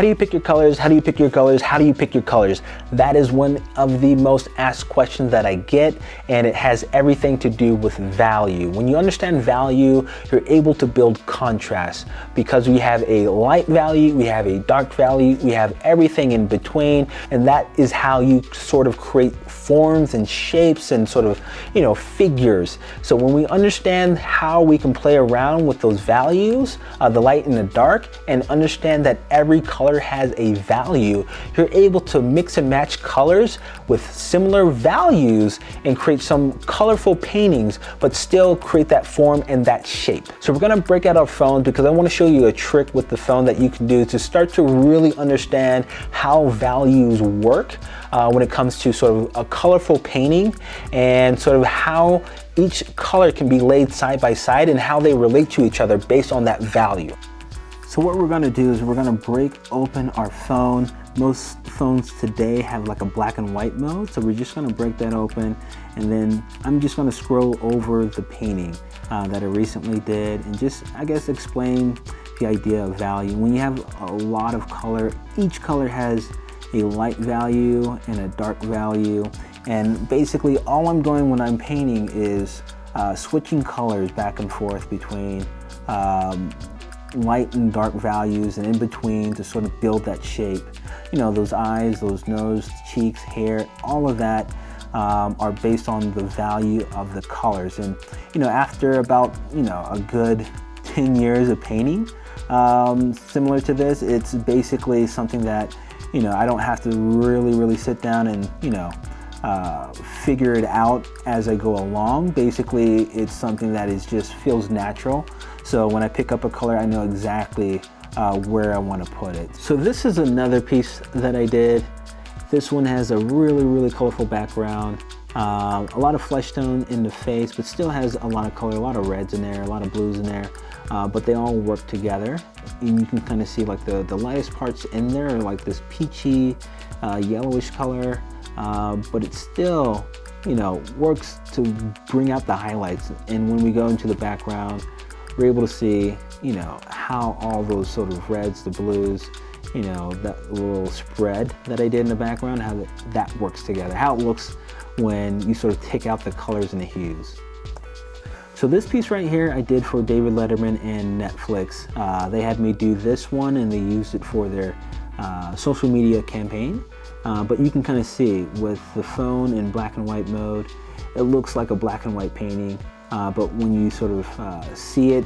How do you pick your colors? How do you pick your colors? How do you pick your colors? That is one of the most asked questions that I get, and it has everything to do with value. When you understand value, you're able to build contrast, because we have a light value, we have a dark value, we have everything in between, and that is how you sort of create forms and shapes and sort of, figures. So when we understand how we can play around with those values, the light and the dark, and understand that every color has a value, you're able to mix and match colors with similar values and create some colorful paintings, but still create that form and that shape. So we're gonna break out our phone, because I want to show you a trick with the phone that you can do to start to really understand how values work when it comes to sort of a colorful painting, and sort of how each color can be laid side by side and how they relate to each other based on that value. So what we're gonna do is we're gonna break open our phone. Most phones today have like a black and white mode, so we're just gonna break that open, and then I'm just gonna scroll over the painting that I recently did, and just, I guess, explain the idea of value. When you have a lot of color, each color has a light value and a dark value, and basically all I'm doing when I'm painting is switching colors back and forth between light and dark values, and in between, to sort of build that shape. Those eyes, those nose, cheeks, hair, all of that are based on the value of the colors. And after about a good 10 years of painting similar to this, it's basically something that I don't have to really sit down and figure it out as I go along. Basically, it's something that just feels natural. So when I pick up a color, I know exactly where I want to put it. So this is another piece that I did. This one has a really colorful background, a lot of flesh tone in the face, but still has a lot of color, a lot of reds in there, a lot of blues in there, but they all work together. And you can kind of see like the lightest parts in there are like this peachy, yellowish color, but it still, works to bring out the highlights. And when we go into the background, we're able to see, how all those sort of reds, the blues, that little spread that I did in the background, how that works together, how it looks when you sort of take out the colors and the hues. So this piece right here I did for David Letterman and Netflix. They had me do this one, and they used it for their social media campaign. But you can kind of see with the phone in black and white mode, it looks like a black and white painting. But when you sort of see it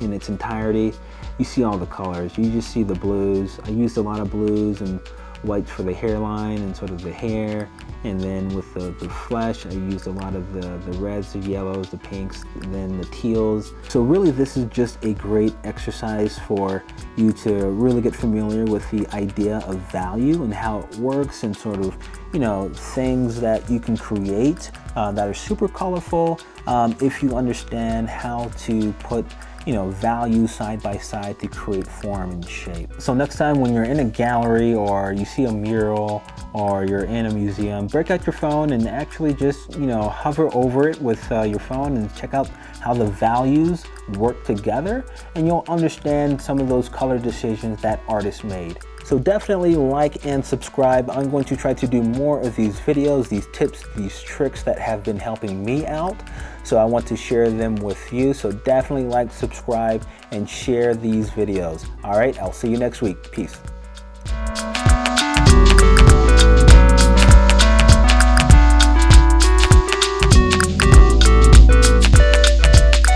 in its entirety, you see all the colors. You just see the blues. I used a lot of blues and whites for the hairline and sort of the hair. And then with the flesh, I used a lot of the reds, the yellows, the pinks, and then the teals. So really, this is just a great exercise for you to really get familiar with the idea of value and how it works, and sort of, things that you can create that are super colorful if you understand how to put value side by side to create form and shape. So next time when you're in a gallery, or you see a mural, or you're in a museum, break out your phone and actually just hover over it with your phone and check out how the values work together, and you'll understand some of those color decisions that artists made. So definitely like and subscribe. I'm going to try to do more of these videos, these tips, these tricks that have been helping me out. So I want to share them with you. So definitely like, subscribe, and share these videos. All right, I'll see you next week. Peace.